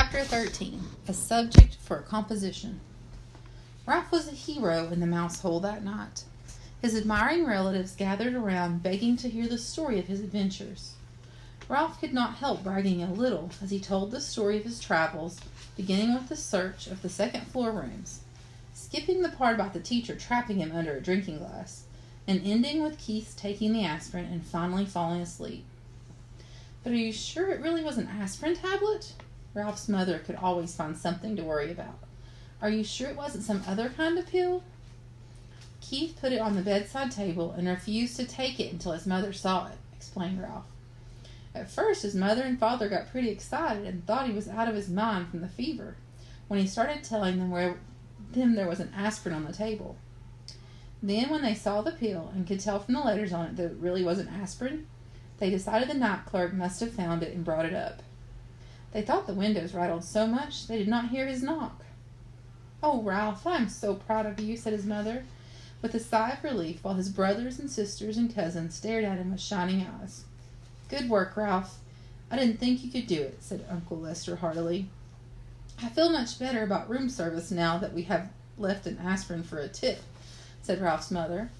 Chapter 13. A Subject for a Composition. Ralph was a hero in the mouse hole that night. His admiring relatives gathered around, begging to hear the story of his adventures. Ralph could not help bragging a little as he told the story of his travels, beginning with the search of the second-floor rooms, skipping the part about the teacher trapping him under a drinking glass, and ending with Keith's taking the aspirin and finally falling asleep. "But are you sure it really was an aspirin tablet?" Ralph's mother could always find something to worry about. "Are you sure it wasn't some other kind of pill?" Keith put it on the bedside table and refused to take it until his mother saw it, explained Ralph. At first his mother and father got pretty excited and thought he was out of his mind from the fever when he started telling them there was an aspirin on the table. Then when they saw the pill and could tell from the letters on it that it really wasn't aspirin, they decided the night clerk must have found it and brought it up. They thought the windows rattled so much they did not hear his knock. "Oh, Ralph, I am so proud of you," said his mother, with a sigh of relief, while his brothers and sisters and cousins stared at him with shining eyes. "Good work, Ralph. I didn't think you could do it," said Uncle Lester heartily. "I feel much better about room service now that we have left an aspirin for a tip," said Ralph's mother.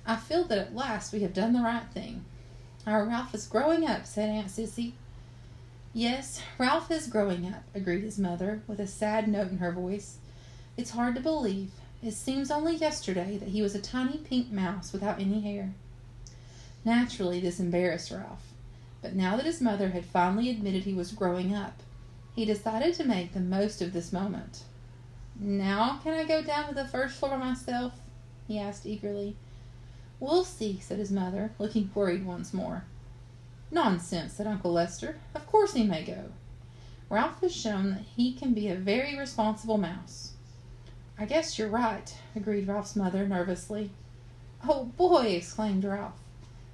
"I feel that at last we have done the right thing." "Our Ralph is growing up," said Aunt Sissy. "Yes, Ralph is growing up," agreed his mother, with a sad note in her voice. "It's hard to believe. It seems only yesterday that he was a tiny pink mouse without any hair." Naturally, this embarrassed Ralph, but now that his mother had finally admitted he was growing up, he decided to make the most of this moment. "Now can I go down to the first floor by myself?" he asked eagerly. "We'll see," said his mother, looking worried once more. "Nonsense," said Uncle Lester. "Of course he may go. Ralph has shown that he can be a very responsible mouse." "I guess you're right," agreed Ralph's mother nervously. "Oh, boy!" exclaimed Ralph.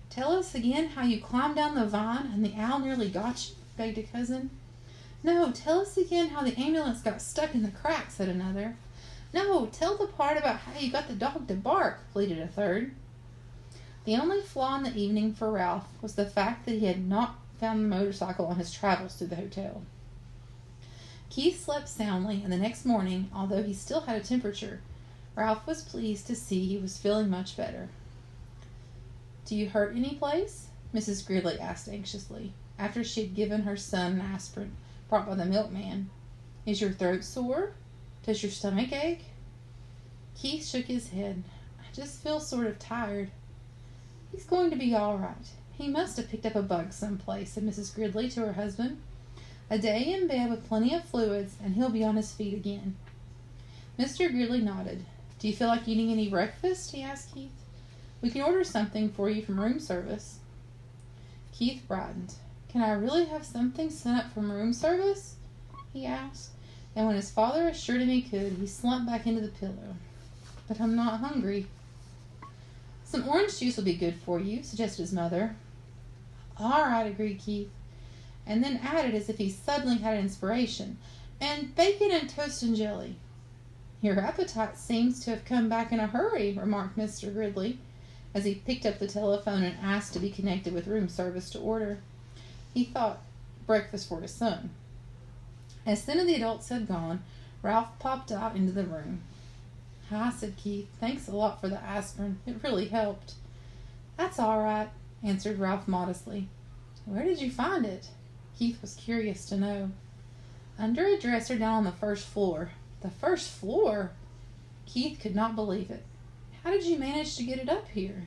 "Tell us again how you climbed down the vine and the owl nearly got you," begged a cousin. "No, tell us again how the ambulance got stuck in the crack," said another. "No, tell the part about how you got the dog to bark," pleaded a third. The only flaw in the evening for Ralph was the fact that he had not found the motorcycle on his travels through the hotel. Keith slept soundly, and the next morning, although he still had a temperature, Ralph was pleased to see he was feeling much better. "Do you hurt any place?" Mrs. Gridley asked anxiously, after she had given her son an aspirin brought by the milkman. "Is your throat sore? Does your stomach ache?" Keith shook his head. "I just feel sort of tired." "He's going to be all right. He must have picked up a bug someplace," said Mrs. Gridley to her husband. "A day in bed with plenty of fluids, and he'll be on his feet again." Mr. Gridley nodded. "Do you feel like eating any breakfast?" he asked Keith. "We can order something for you from room service." Keith brightened. "Can I really have something sent up from room service?" he asked, and when his father assured him he could, he slumped back into the pillow. "But I'm not hungry." "Some orange juice will be good for you," suggested his mother. "All right," agreed Keith, and then added as if he suddenly had an inspiration, "and bacon and toast and jelly." "Your appetite seems to have come back in a hurry," remarked Mr. Gridley, as he picked up the telephone and asked to be connected with room service to order. He thought breakfast for his son. As soon as the adults had gone, Ralph popped out into the room. "Hi," said Keith. "Thanks a lot for the aspirin. It really helped." "That's all right," answered Ralph modestly. "Where did you find it?" Keith was curious to know. "Under a dresser down on the first floor." "The first floor?" Keith could not believe it. "How did you manage to get it up here?"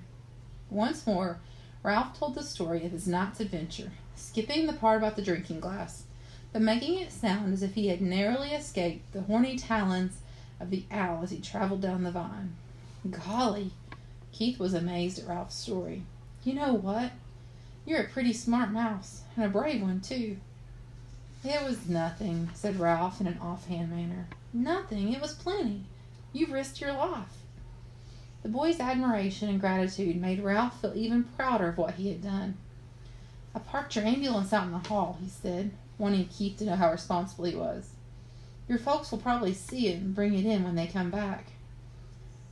Once more, Ralph told the story of his night's adventure, skipping the part about the drinking glass, but making it sound as if he had narrowly escaped the horny talons of the owl as he traveled down the vine. "Golly!" Keith was amazed at Ralph's story. "You know what? You're a pretty smart mouse, and a brave one, too." "It was nothing," said Ralph in an offhand manner. "Nothing. It was plenty. You risked your life." The boy's admiration and gratitude made Ralph feel even prouder of what he had done. "I parked your ambulance out in the hall," he said, wanting Keith to know how responsible he was. "Your folks will probably see it and bring it in when they come back."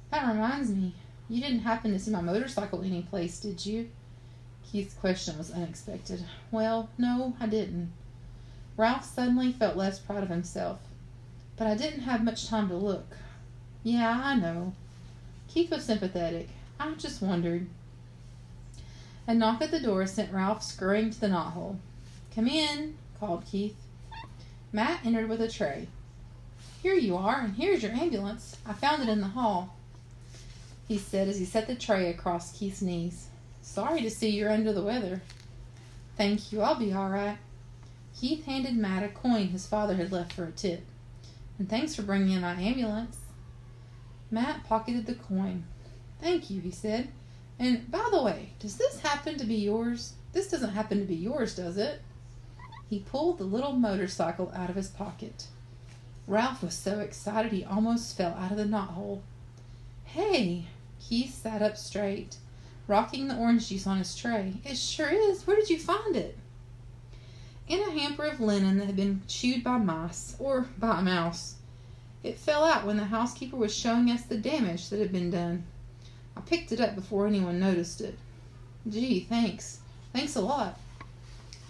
"That reminds me, you didn't happen to see my motorcycle any place, did you?" Keith's question was unexpected. "Well, no, I didn't." Ralph suddenly felt less proud of himself. But I didn't have much time to look. Yeah, I know. Keith was sympathetic. I just wondered. A knock at the door sent Ralph scurrying to the knothole. Come in, called Keith. Matt entered with a tray. Here you are, and here's your ambulance. I found it in the hall, he said as he set the tray across Keith's knees. Sorry to see you're under the weather. Thank you, I'll be all right. Keith handed Matt a coin his father had left for a tip. And thanks for bringing in my ambulance. Matt pocketed the coin. Thank you, he said. And by the way, does this happen to be yours? This doesn't happen to be yours, does it? He pulled the little motorcycle out of his pocket. Ralph was so excited he almost fell out of the knothole. Hey! Keith sat up straight, rocking the orange juice on his tray. It sure is. Where did you find it? In a hamper of linen that had been chewed by mice, or by a mouse. It fell out when the housekeeper was showing us the damage that had been done. I picked it up before anyone noticed it. Gee, thanks. Thanks a lot.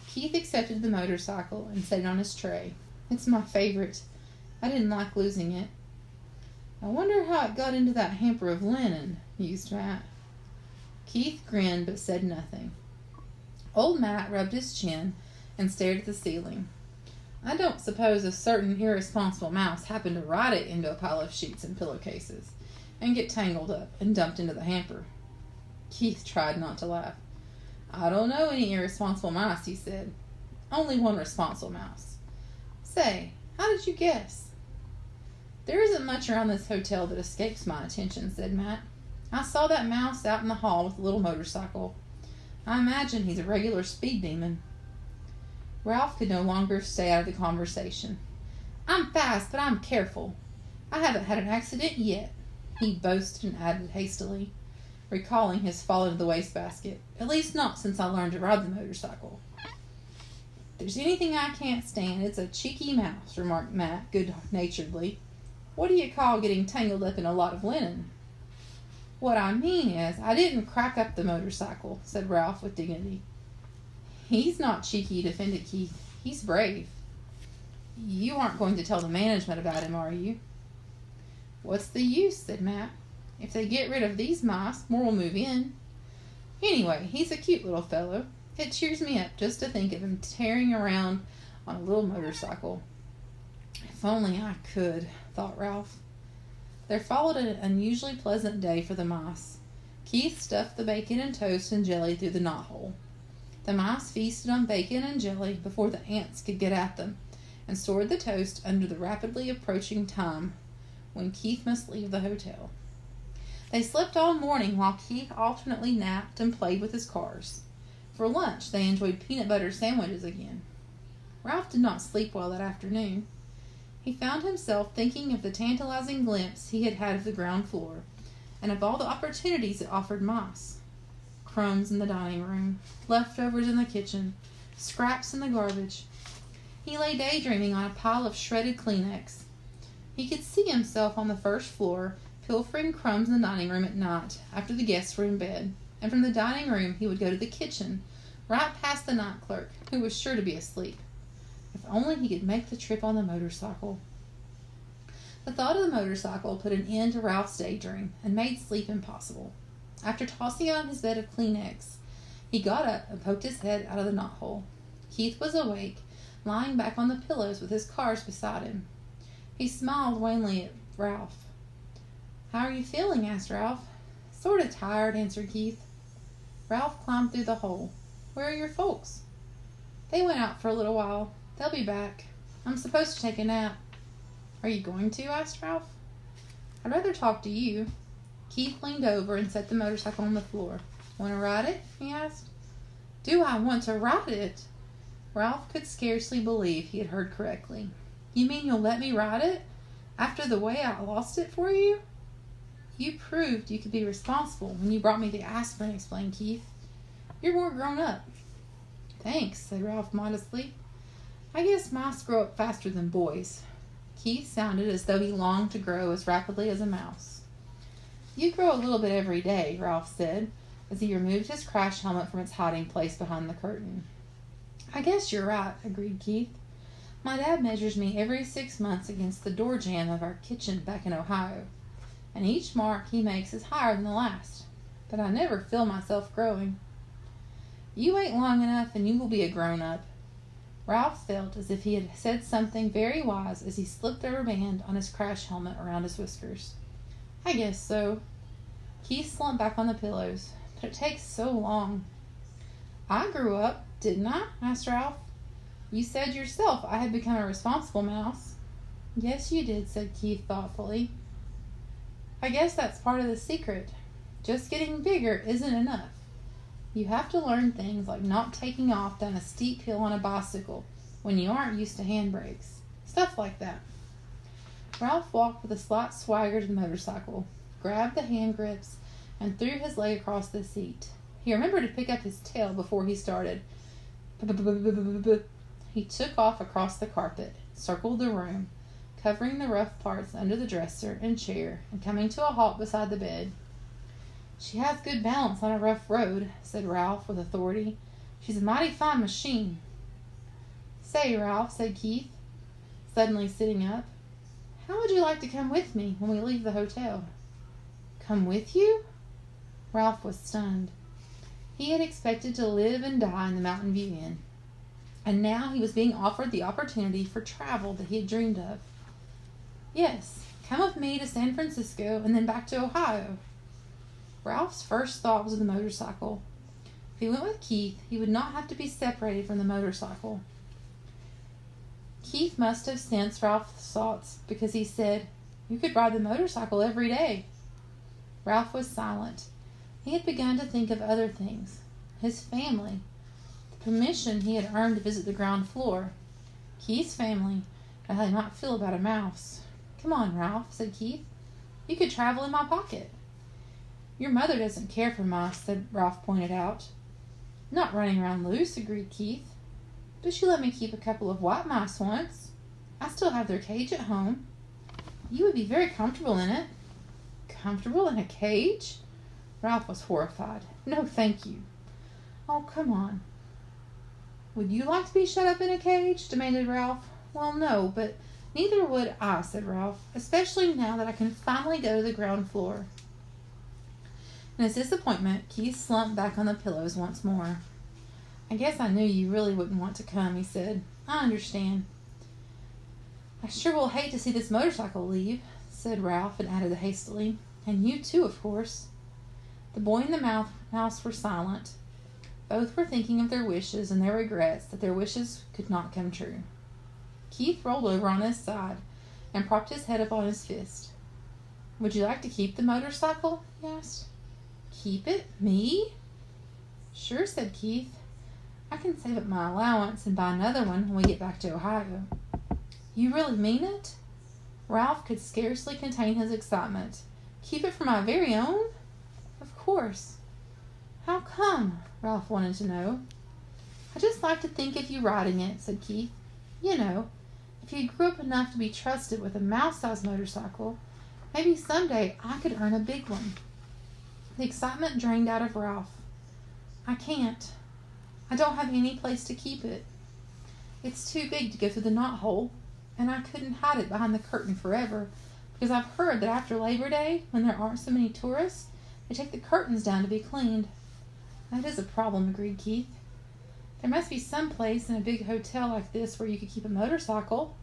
Keith accepted the motorcycle and set it on his tray. It's my favorite. I didn't like losing it. I wonder how it got into that hamper of linen, mused Matt. Keith grinned but said nothing. Old Matt rubbed his chin and stared at the ceiling. I don't suppose a certain irresponsible mouse happened to ride it into a pile of sheets and pillowcases and get tangled up and dumped into the hamper. Keith tried not to laugh. I don't know any irresponsible mice, he said. Only one responsible mouse. Say, how did you guess? There isn't much around this hotel that escapes my attention, said Matt. I saw that mouse out in the hall with a little motorcycle. I imagine he's a regular speed demon. Ralph could no longer stay out of the conversation. I'm fast, but I'm careful. I haven't had an accident yet, he boasted and added hastily, recalling his fall into the wastebasket. At least not since I learned to ride the motorcycle. If there's anything I can't stand, it's a cheeky mouse, remarked Matt good-naturedly. What do you call getting tangled up in a lot of linen? What I mean is, I didn't crack up the motorcycle, said Ralph with dignity. He's not cheeky, defended Keith. He's brave. You aren't going to tell the management about him, are you? What's the use, said Matt. If they get rid of these mice, more will move in. Anyway, he's a cute little fellow. It cheers me up just to think of him tearing around on a little motorcycle. If only I could, thought Ralph. There followed an unusually pleasant day for the mice. Keith stuffed the bacon and toast and jelly through the knothole. The mice feasted on bacon and jelly before the ants could get at them, and stored the toast under the rapidly approaching time when Keith must leave the hotel. They slept all morning while Keith alternately napped and played with his cars. For lunch, they enjoyed peanut butter sandwiches again. Ralph did not sleep well that afternoon. He found himself thinking of the tantalizing glimpse he had had of the ground floor, and of all the opportunities it offered mice. Crumbs in the dining room, leftovers in the kitchen, scraps in the garbage. He lay daydreaming on a pile of shredded Kleenex. He could see himself on the first floor, pilfering crumbs in the dining room at night, after the guests were in bed, and from the dining room he would go to the kitchen, right past the night clerk, who was sure to be asleep. If only he could make the trip on the motorcycle. The thought of the motorcycle put an end to Ralph's daydream and made sleep impossible. After tossing on his bed of Kleenex, he got up and poked his head out of the knothole. Keith was awake, lying back on the pillows with his cars beside him. He smiled wanly at Ralph. How are you feeling? Asked Ralph. Sort of tired, answered Keith. Ralph climbed through the hole. Where are your folks? They went out for a little while. They'll be back. I'm supposed to take a nap. Are you going to? Asked Ralph. I'd rather talk to you. Keith leaned over and set the motorcycle on the floor. Want to ride it? He asked. Do I want to ride it? Ralph could scarcely believe he had heard correctly. You mean you'll let me ride it? After the way I lost it for you? You proved you could be responsible when you brought me the aspirin, explained Keith. You're more grown up. Thanks, said Ralph modestly. I guess mice grow up faster than boys. Keith sounded as though he longed to grow as rapidly as a mouse. You grow a little bit every day, Ralph said, as he removed his crash helmet from its hiding place behind the curtain. I guess you're right, agreed Keith. My dad measures me every 6 months against the door jamb of our kitchen back in Ohio, and each mark he makes is higher than the last, but I never feel myself growing. You wait long enough and you will be a grown-up. Ralph felt as if he had said something very wise as he slipped a rubber band on his crash helmet around his whiskers. I guess so. Keith slumped back on the pillows. But it takes so long. I grew up, didn't I? Asked Ralph. You said yourself I had become a responsible mouse. Yes, you did, said Keith thoughtfully. I guess that's part of the secret. Just getting bigger isn't enough. You have to learn things like not taking off down a steep hill on a bicycle when you aren't used to handbrakes. Stuff like that. Ralph walked with a slight swagger to the motorcycle, grabbed the hand grips, and threw his leg across the seat. He remembered to pick up his tail before he started. He took off across the carpet, circled the room, covering the rough parts under the dresser and chair, and coming to a halt beside the bed. She has good balance on a rough road, said Ralph with authority. She's a mighty fine machine. Say, Ralph, said Keith, suddenly sitting up, how would you like to come with me when we leave the hotel? Come with you? Ralph was stunned. He had expected to live and die in the Mountain View Inn, and now he was being offered the opportunity for travel that he had dreamed of. Yes, come with me to San Francisco and then back to Ohio. Ralph's first thought was of the motorcycle. If he went with Keith, he would not have to be separated from the motorcycle. Keith must have sensed Ralph's thoughts because he said, You could ride the motorcycle every day. Ralph was silent. He had begun to think of other things. His family. The permission he had earned to visit the ground floor. Keith's family, and how they might feel about a mouse. Come on, Ralph, said Keith. You could travel in my pocket. Your mother doesn't care for mice, said Ralph pointed out. Not running around loose, agreed Keith. But she let me keep a couple of white mice once. I still have their cage at home. You would be very comfortable in it. Comfortable in a cage? Ralph was horrified. No, thank you. Oh, come on. Would you like to be shut up in a cage? Demanded Ralph. Well, no, but neither would I, said Ralph, especially now that I can finally go to the ground floor. In his disappointment, Keith slumped back on the pillows once more. I guess I knew you really wouldn't want to come, he said. I understand. I sure will hate to see this motorcycle leave, said Ralph, and added hastily, and you too, of course. The boy and the mouse were silent. Both were thinking of their wishes and their regrets that their wishes could not come true. Keith rolled over on his side and propped his head up on his fist. Would you like to keep the motorcycle? He asked. Keep it? Me? Sure, said Keith. I can save up my allowance and buy another one when we get back to Ohio. You really mean it? Ralph could scarcely contain his excitement. Keep it for my very own? Of course. How come? Ralph wanted to know. I just like to think of you riding it, said Keith. You know, if you grew up enough to be trusted with a mouse-sized motorcycle, maybe someday I could earn a big one. The excitement drained out of Ralph. I can't. I don't have any place to keep it. It's too big to go through the knothole, and I couldn't hide it behind the curtain forever, because I've heard that after Labor Day, when there aren't so many tourists, they take the curtains down to be cleaned. That is a problem, agreed Keith. There must be some place in a big hotel like this where you could keep a motorcycle.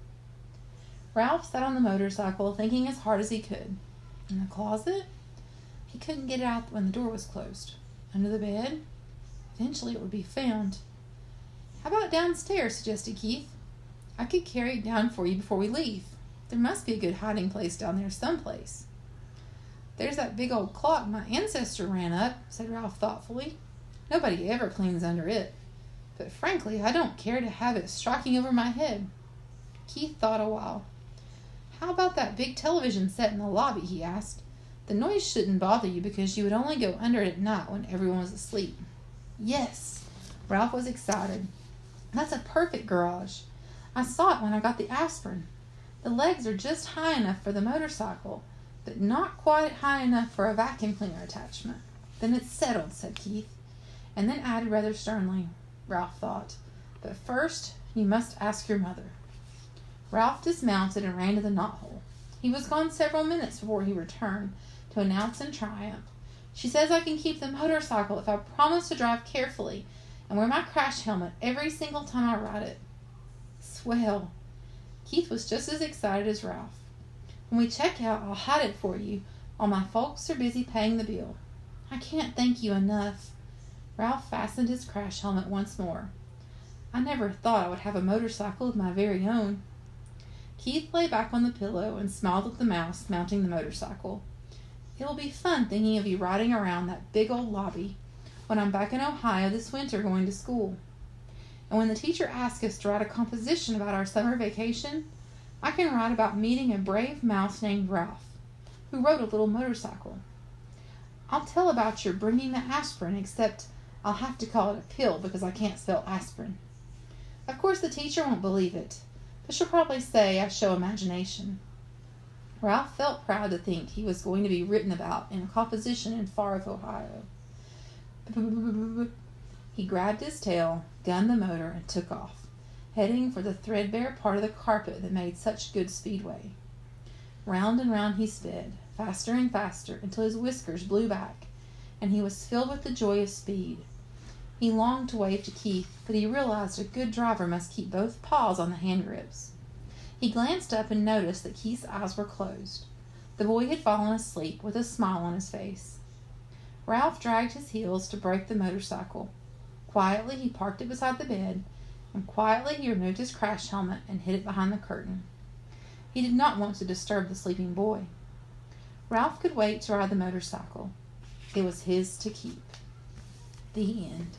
Ralph sat on the motorcycle, thinking as hard as he could. In the closet? He couldn't get it out when the door was closed. Under the bed? Eventually it would be found. How about downstairs, suggested Keith. I could carry it down for you before we leave. There must be a good hiding place down there someplace. There's that big old clock my ancestor ran up, said Ralph thoughtfully. Nobody ever cleans under it. But frankly, I don't care to have it striking over my head. Keith thought a while. How about that big television set in the lobby, he asked. The noise shouldn't bother you because you would only go under it at night when everyone was asleep. Yes, Ralph was excited. That's a perfect garage. I saw it when I got the aspirin. The legs are just high enough for the motorcycle, but not quite high enough for a vacuum cleaner attachment. Then it's settled, said Keith, and then added rather sternly, Ralph thought, but first you must ask your mother. Ralph dismounted and ran to the knothole. He was gone several minutes before he returned to announce in triumph, "She says I can keep the motorcycle if I promise to drive carefully and wear my crash helmet every single time I ride it." Swell. Keith was just as excited as Ralph. "When we check out, I'll hide it for you while my folks are busy paying the bill." "I can't thank you enough." Ralph fastened his crash helmet once more. "I never thought I would have a motorcycle of my very own." Keith lay back on the pillow and smiled at the mouse mounting the motorcycle. "It will be fun thinking of you riding around that big old lobby when I'm back in Ohio this winter going to school. And when the teacher asks us to write a composition about our summer vacation, I can write about meeting a brave mouse named Ralph, who rode a little motorcycle. I'll tell about your bringing the aspirin, except I'll have to call it a pill because I can't spell aspirin. Of course the teacher won't believe it, but she'll probably say I show imagination." Ralph felt proud to think he was going to be written about in a composition in far off Ohio. He grabbed his tail, gunned the motor, and took off, heading for the threadbare part of the carpet that made such good speedway. Round and round he sped, faster and faster, until his whiskers blew back, and he was filled with the joy of speed. He longed to wave to Keith, but he realized a good driver must keep both paws on the hand grips. He glanced up and noticed that Keith's eyes were closed. The boy had fallen asleep with a smile on his face. Ralph dragged his heels to brake the motorcycle. Quietly he parked it beside the bed, and quietly he removed his crash helmet and hid it behind the curtain. He did not want to disturb the sleeping boy. Ralph could wait to ride the motorcycle. It was his to keep. The end.